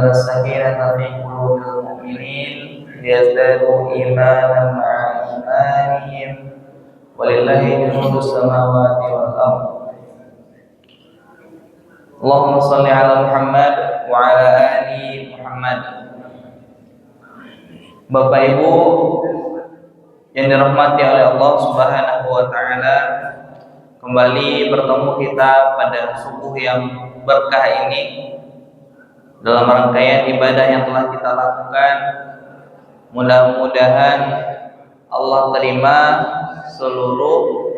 وأنزل السكينة في قلوب المؤمنين ليزدادوا إيمانا مع إيمانهم ولله جنود السماوات والأرض. اللهم صل على محمد وعلى آل Muhammad. Bapak Ibu yang dirahmati oleh Allah Subhanahu wa taala, kembali bertemu kita pada subuh yang berkah ini dalam rangkaian ibadah yang telah kita lakukan. Mudah-mudahan Allah terima seluruh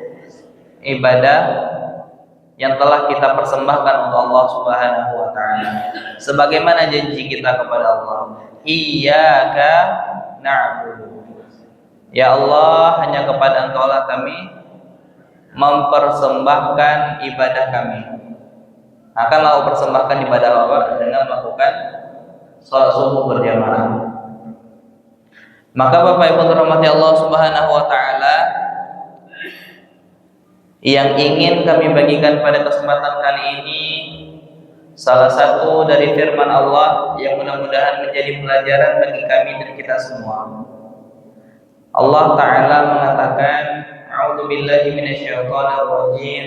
ibadah yang telah kita persembahkan untuk Allah Subhanahu wa taala. Sebagaimana janji kita kepada Allah, Iyyaka na'budu. Ya Allah, hanya kepada Engkau lah kami mempersembahkan ibadah kami. Akanlah persembahkan ibadah Allah dengan melakukan salat subuh berjamaah. Maka Bapak Ibu dirahmati Allah Subhanahu wa taala, yang ingin kami bagikan pada kesempatan kali ini salah satu dari firman Allah yang mudah-mudahan menjadi pelajaran bagi kami dan kita semua. Allah Ta'ala mengatakan, A'udzubillahi minasyaitonir rajim,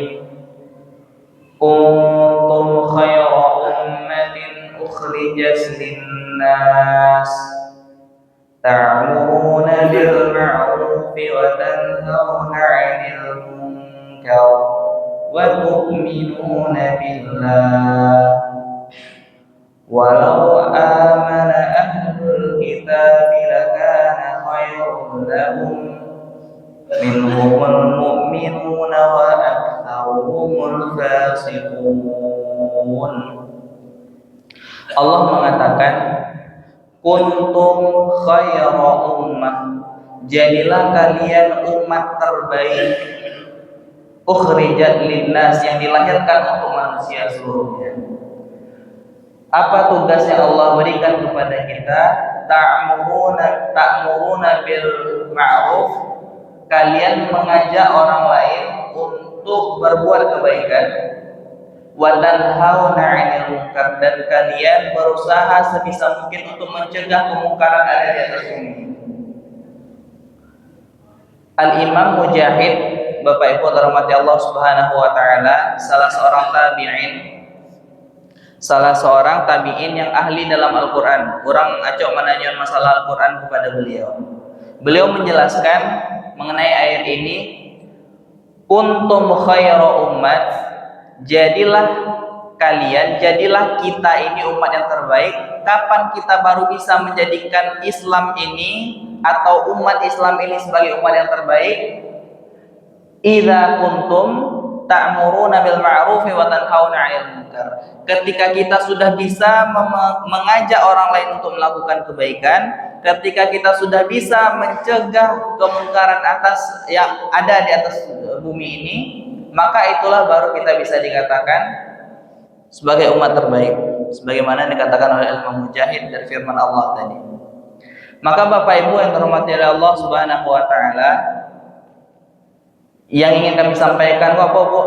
kuntum khayra ummatin ukhrijat lin-nas ta'muruna bil ma'rufi wa tanhauna 'anil munkar wa tu'minuna billah walau amana ahlul kitabi lakana khairun lahum minhumul mu'minuna wa aktsaruhumul fasiqun. Allah mengatakan, kuntum khayra ummah, jadilah kalian umat terbaik, ukhrijat linnas, yang dilahirkan untuk manusia seluruhnya. Apa tugas yang Allah berikan kepada kita? Ta'muruna bil ma'ruf, kalian mengajak orang lain untuk berbuat kebaikan, wa tanhauna 'anil munkar, dan kalian berusaha sebisa mungkin untuk mencegah kemungkaran ada di atas bumi. Al-Imam Mujahid, Bapak Ibu dirahmati Allah Subhanahu wa taala, salah seorang tabi'in yang ahli dalam Al-Qur'an. Orang acok menanyakan masalah Al-Qur'an kepada beliau. Beliau menjelaskan mengenai ayat ini, kuntum khayra ummat, jadilah kita ini umat yang terbaik. Kapan kita baru bisa menjadikan Islam ini atau umat Islam ini sebagai umat yang terbaik? Idza kuntum ta'muruna bil ma'ruf wa tanhauna 'anil munkar. Ketika kita sudah bisa mengajak orang lain untuk melakukan kebaikan, ketika kita sudah bisa mencegah kemungkaran atas yang ada di atas bumi ini, maka itulah baru kita bisa dikatakan sebagai umat terbaik, sebagaimana dikatakan oleh Imam Mujahid dari firman Allah tadi. Maka Bapak Ibu yang dirahmati oleh Allah Subhanahu wa taala, yang ingin kami sampaikan apa Bu?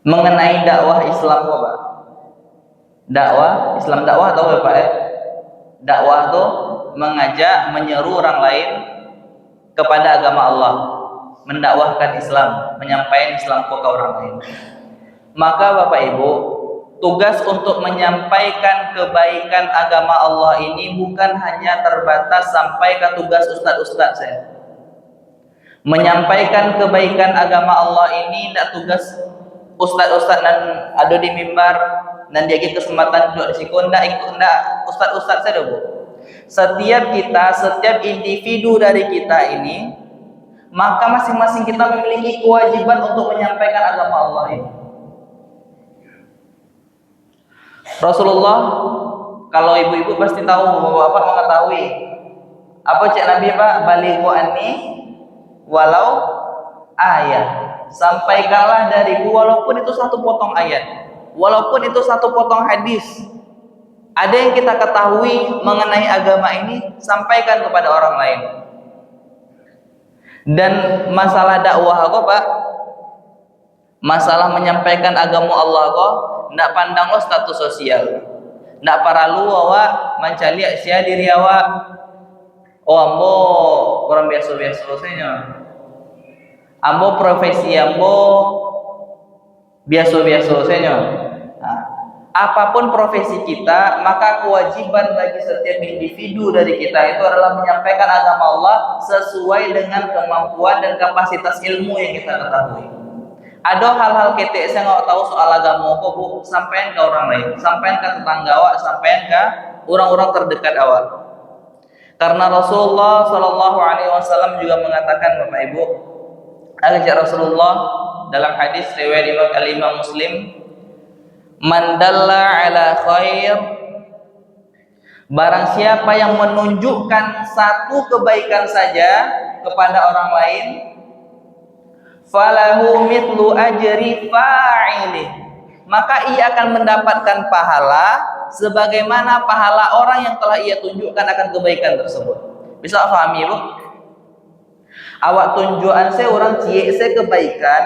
Mengenai dakwah Islam Pak. Dakwah Islam, dakwah atau Pak ya? Dakwah itu mengajak, menyeru orang lain kepada agama Allah, mendakwahkan Islam, menyampaikan Islam ke orang lain. Maka Bapak Ibu, tugas untuk menyampaikan kebaikan agama Allah ini bukan hanya terbatas sampai ke tugas ustaz-ustaz saya. Menyampaikan kebaikan agama Allah ini tidak tugas ustaz-ustaz dan ada di mimbar dan dia kesempatan duduk di situ, tidak ustaz-ustaz saja Bu. Setiap individu dari kita ini, maka masing-masing kita memiliki kewajiban untuk menyampaikan agama Allah ini. Rasulullah, kalau ibu-ibu pasti tahu, bapak-bapak mengetahui apa cak Nabi Pak, balighu anni walau ayat, sampaikanlah dariku walaupun itu satu potong ayat, walaupun itu satu potong hadis. Ada yang kita ketahui mengenai agama ini, sampaikan kepada orang lain. Dan masalah dakwah kok Pak, masalah menyampaikan agama Allah kok, tidak pandang lo status sosial, Ndak perlu awak mencari sia diri awak. Oh ambo orang biasa-biasa saja. Ambo profesi ambo biasa-biasa saja. Nah, apapun profesi kita, maka kewajiban bagi setiap individu dari kita itu adalah menyampaikan agama Allah sesuai dengan kemampuan dan kapasitas ilmu yang kita ketahui. Ada hal-hal ketek saya nggak tahu soal agama kok bu, sampaikan ke orang lain, sampaikan ke tetangga awak, sampaikan ke orang-orang terdekat awak. Karena Rasulullah Shallallahu Alaihi Wasallam juga mengatakan, Bapak Ibu, ajak Rasulullah dalam hadis riwayat Imam Muslim, man dalla ala khair, barang siapa yang menunjukkan satu kebaikan saja kepada orang lain, falahu mithlu ajri fa'ilih, maka ia akan mendapatkan pahala sebagaimana pahala orang yang telah ia tunjukkan akan kebaikan tersebut. Bisa pahami bu? Awak tunjukan saya orang cie saya kebaikan,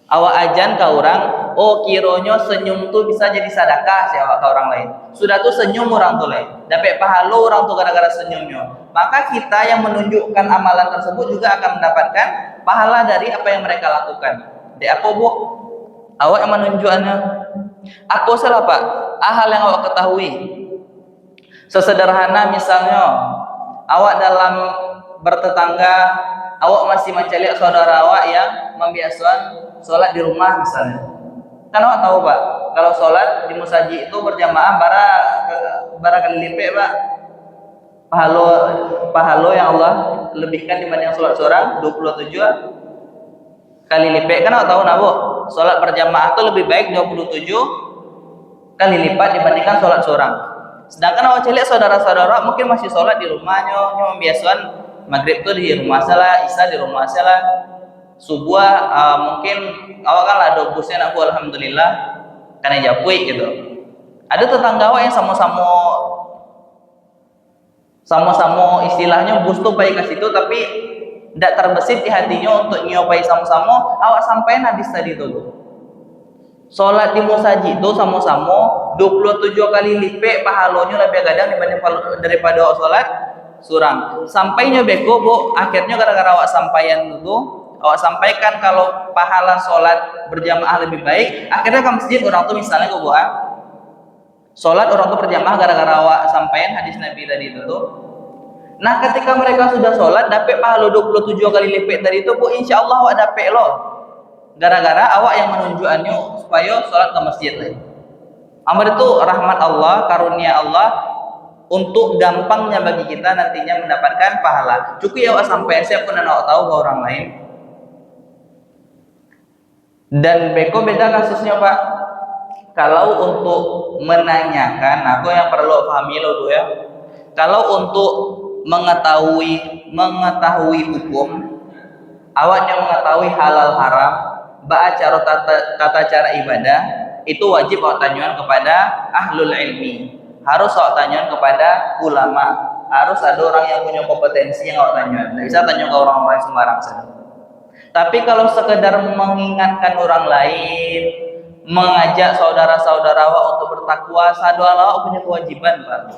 awak ajan ke orang, oh kironyo senyum tuh bisa jadi sedekah sih awak ke orang lain. Sudah tuh senyum orang tuh lain, dapat pahala orang tuh gara-gara senyumnya. Maka kita yang menunjukkan amalan tersebut juga akan mendapatkan pahala dari apa yang mereka lakukan. Di apa bu? Awak yang menunjukkannya. Apa salah pak? Hal yang awak ketahui. Sesederhana misalnya, awak dalam bertetangga, awak masih mencari saudara awak yang membiasakan sholat di rumah misalnya. Kan awak tahu pak, kalau sholat di musaji itu berjamaah bara kali lipat pak. Pahalo yang Allah lebihkan dibanding sholat seorang 27 kali lipat. Kan awak tahu nabo, sholat berjamaah itu lebih baik 27 kali lipat dibandingkan sholat seorang. Sedangkan awak cari saudara-saudara mungkin masih sholat di rumahnya, membiasakan maghrib itu di rumah salah, isya di rumah salah, subuh mungkin awak kan ada busnya aku alhamdulillah karena japui gitu. Ada tetangga awak yang sama-sama istilahnya bus tuh baik ke situ tapi tidak terbesit di hatinya untuk nyobai sama-sama. Awak sampai hadis tadi itu sholat di musaji itu sama-sama 27 kali lipat pahalanya lebih gadang dibanding daripada awak sholat surang. Sampainya beko bu, akhirnya gara-gara awak sampaian itu, awak sampaikan kalau pahala sholat berjamaah lebih baik, akhirnya ke masjid orang tuh misalnya ke buah sholat orang tuh berjamaah gara-gara awak sampaian hadis Nabi tadi itu tuh. Nah ketika mereka sudah sholat dapat pahala 27 kali lipat dari itu bu, insya Allah awak dapat loh, gara-gara awak yang menunjukkannya supaya sholat ke masjid lagi. Amar itu rahmat Allah, karunia Allah untuk gampangnya bagi kita nantinya mendapatkan pahala. Cukup ya awak sampai saya pun nak tahu ke orang lain. Dan beko beda kasusnya pak. Kalau untuk menanyakan, aku yang perlu pahami lo bu ya. Kalau untuk mengetahui hukum, awaknya mengetahui halal haram, cara tata cara ibadah, itu wajib awak tanyakan kepada ahlul ilmi. Harus awak tanyakan kepada ulama. Harus ada orang yang punya kompetensi yang awak tanyakan. Tidak bisa tanya ke orang-orang sembarang saja. Tapi kalau sekedar mengingatkan orang lain, mengajak saudara-saudara awak untuk bertakwa, sadoa awak punya kewajiban pak.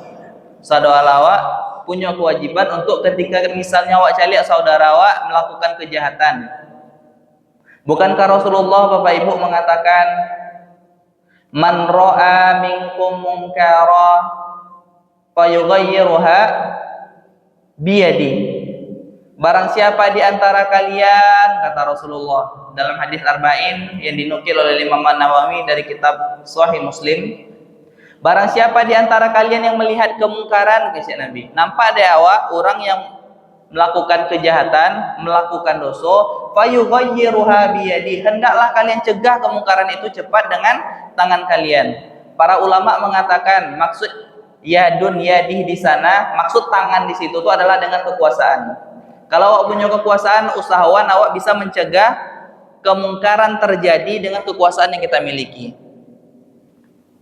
Sadoa awak punya kewajiban untuk ketika misalnya awak cari saudara awak melakukan kejahatan. Bukankah Rasulullah Bapak Ibu mengatakan, man ra'a minkum munkara fayughayyiruha biyadi. Barang siapa di antara kalian, kata Rasulullah dalam hadis Arba'in yang dinukil oleh Imam Nawawi dari kitab Sahih Muslim, barang siapa di antara kalian yang melihat kemungkaran, kata Nabi, nampak ada awak orang yang melakukan kejahatan, melakukan dosa, fayughayyiruha biyadi, hendaklah kalian cegah kemungkaran itu cepat dengan tangan kalian. Para ulama mengatakan maksud yadun yadih di sana, maksud tangan di situ itu adalah dengan kekuasaan. Kalau awak punya kekuasaan, usahawan awak bisa mencegah kemungkaran terjadi dengan kekuasaan yang kita miliki.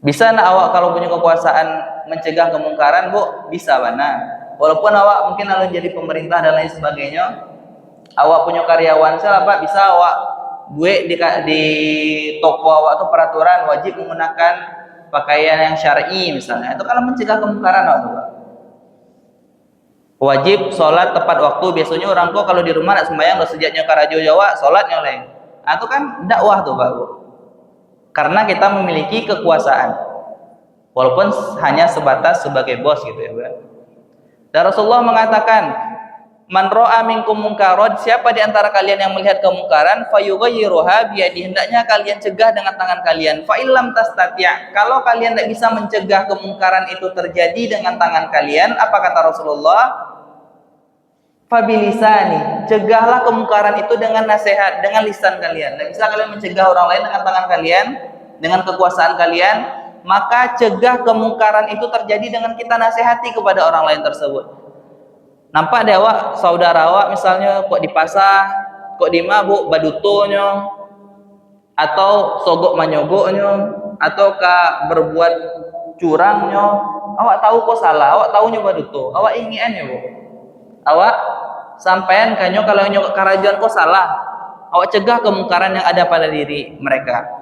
Bisa nak awak kalau punya kekuasaan mencegah kemungkaran bu? Bisa mana? Walaupun awak mungkin lalu jadi pemerintah dan lain sebagainya, awak punya karyawan salah pak, bisa awak buat di toko awak tuh peraturan wajib menggunakan pakaian yang syar'i misalnya, itu kalau mencegah kemungkaran waktu Pak. Wajib sholat tepat waktu. Biasanya orang kok kalau di rumah nak sembahyang lo sejak karajo Jawa sholatnya oleh. Itu kan dakwah tuh Pak. Karena kita memiliki kekuasaan, walaupun hanya sebatas sebagai bos gitu ya Pak. Dan Rasulullah mengatakan, man ra'a minkum munkaran, siapa di antara kalian yang melihat kemungkaran, fayughayyiruha biyadihi, hendaknya kalian cegah dengan tangan kalian. Fa illam tastati', kalau kalian tidak bisa mencegah kemungkaran itu terjadi dengan tangan kalian, apa kata Rasulullah? Fabilisani, cegahlah kemungkaran itu dengan nasihat, dengan lisan kalian. Tidak bisa kalian mencegah orang lain dengan tangan kalian, dengan kekuasaan kalian, maka cegah kemungkaran itu terjadi dengan kita nasihati kepada orang lain tersebut. Nampak deh awak, saudara awak misalnya kok di pasar, kok di mabuk badutonyo, atau sogok manyogoknyo, atau ka berbuat curangnya, awak tahu kok salah, awak tahu nyoba duto, awak ingin ya bu, awak sampean kanyo kalau nyokok karajuan kok salah, awak cegah kemungkaran yang ada pada diri mereka.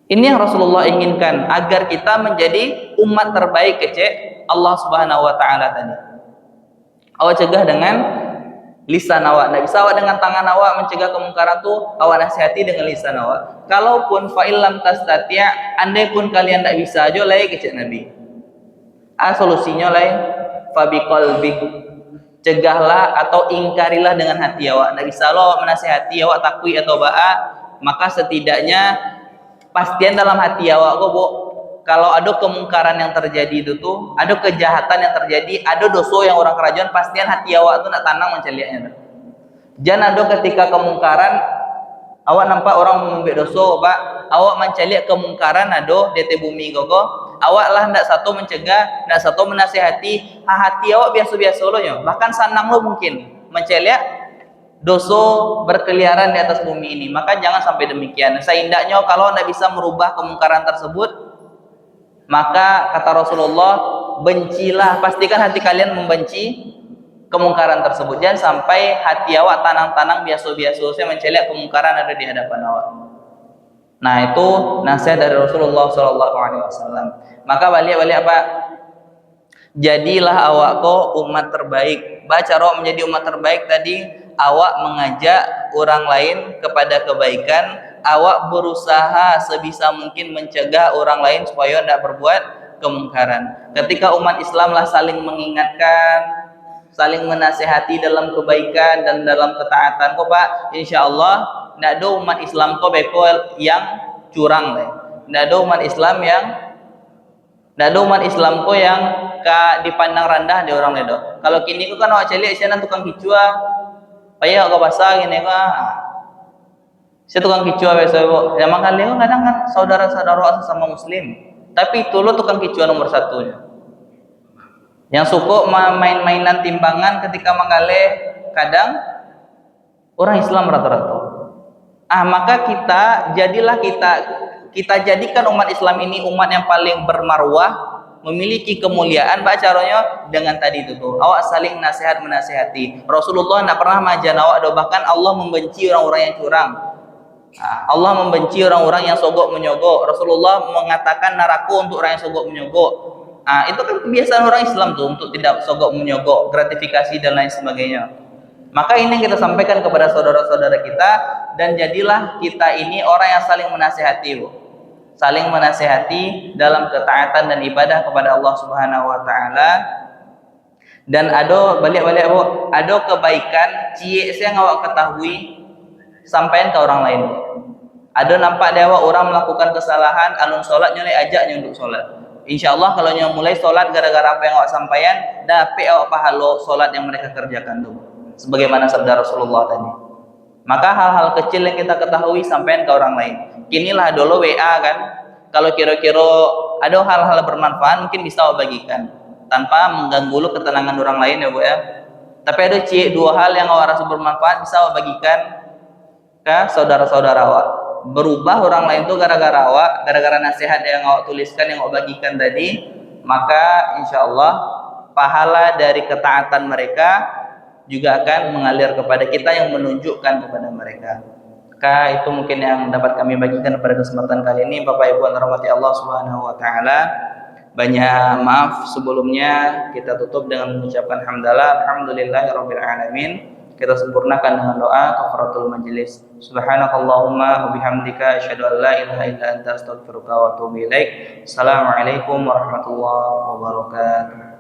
Ini yang Rasulullah inginkan, agar kita menjadi umat terbaik kecek Allah Subhanahu wa taala tadi. Awak cegah dengan lisan awak, tidak bisa awak dengan tangan awak mencegah kemungkaran tuh, awak nasihati dengan lisan awak. Kalaupun fa'ilam tastati', andai pun kalian tidak bisa, aja lai kecek Nabi. Solusinya lai fabiqalbi, cegahlah atau ingkarilah dengan hati awak. Tidak bisa lo awak menasihati awak takwi atau ba'a, maka setidaknya pastian dalam hati awak kok bu, kalau ada kemungkaran yang terjadi itu tuh, ada kejahatan yang terjadi, ada dosa yang orang kerajaan, pastian hati awak tuh nak tanang menceliaknya. Jangan ada ketika kemungkaran awak nampak orang membuat dosa pak, awak menceliak kemungkaran ada di bumi gogo, awak lah ndak satu mencegah, ndak satu menasihati, hati awak biasa-biasa lo nya, bahkan sanang lo mungkin menceliak dosa berkeliaran di atas bumi ini. Maka jangan sampai demikian. Seindahnya kalau anda bisa merubah kemungkaran tersebut, maka kata Rasulullah, bencilah, pastikan hati kalian membenci kemungkaran tersebut. Jangan sampai hati awak tanang-tanang biasa-biasa saya menceliak kemungkaran ada di hadapan awak. Nah itu nasihat dari Rasulullah SAW. Maka balik-balik apa? Jadilah awak ko umat terbaik. Baca roh menjadi umat terbaik tadi, awak mengajak orang lain kepada kebaikan, awak berusaha sebisa mungkin mencegah orang lain supaya tidak berbuat kemungkaran. Ketika umat Islam lah saling mengingatkan, saling menasihati dalam kebaikan dan dalam ketaatan kok Pak, insya Allah tidak ada umat Islam kok beko yang curang deh. Tidak ada umat Islam yang kok yang dipandang rendah di orang itu. Kalau kini kok kan awak celik saya tukang kicua, payah kau basah gini kok. Saya tukang kicua biasa bu. Memang kali itu kadang kan saudara-saudara sesama Muslim, tapi itu lo tukang kicua nomor satunya. Yang suka main-mainan timbangan ketika mengalih kadang orang Islam rata-rata. Maka kita jadikan umat Islam ini umat yang paling bermarwah, memiliki kemuliaan. Caranya dengan tadi itu tuh, awak saling nasihat menasihati. Rasulullah tidak pernah majan awak, bahkan Allah membenci orang-orang yang curang. Allah membenci orang-orang yang sogok menyogok. Rasulullah mengatakan neraka untuk orang yang sogok menyogok. Itu kan kebiasaan orang Islam tuh, untuk tidak sogok menyogok, gratifikasi dan lain sebagainya. Maka ini yang kita sampaikan kepada saudara-saudara kita, dan jadilah kita ini orang yang saling menasihati bu. Saling menasihati dalam ketaatan dan ibadah kepada Allah Subhanahu wa taala. Dan ada balik-balik bu, ada kebaikan cie yang awak ketahui sampaikan ke orang lain. Ada nampak dewa orang melakukan kesalahan, alun solatnya le ajaknya untuk solat. Insyaallah kalau yang mulai solat gara-gara apa yang awak sampaikan, dapat awak pahala solat yang mereka kerjakan tuh. Sebagaimana sabda Rasulullah tadi. Maka hal-hal kecil yang kita ketahui sampaikan ke orang lain. Kinilah dulu WA kan, kalau kira-kira ada hal-hal bermanfaat mungkin bisa awak bagikan tanpa mengganggu lu ketenangan orang lain ya bu ya. Tapi ada dua hal yang awak rasa bermanfaat bisa awak bagikan ke saudara-saudara awak. Berubah orang lain tuh gara-gara awak, gara-gara nasihat yang awak tuliskan, yang awak bagikan tadi, maka insyaallah pahala dari ketaatan mereka juga akan mengalir kepada kita yang menunjukkan kepada mereka. Maka itu mungkin yang dapat kami bagikan pada kesempatan kali ini. Bapak Ibu yang dirahmati Allah Subhanahu wa taala. Banyak maaf sebelumnya. Kita tutup dengan mengucapkan hamdalah alhamdulillahirabbil alamin. Kita sempurnakan dengan doa kafaratul majelis. Subhanakallahumma wa bihamdika asyhadu an la ilaha illa anta astaghfiruka wa atubu ilaik. Assalamualaikum warahmatullahi wabarakatuh.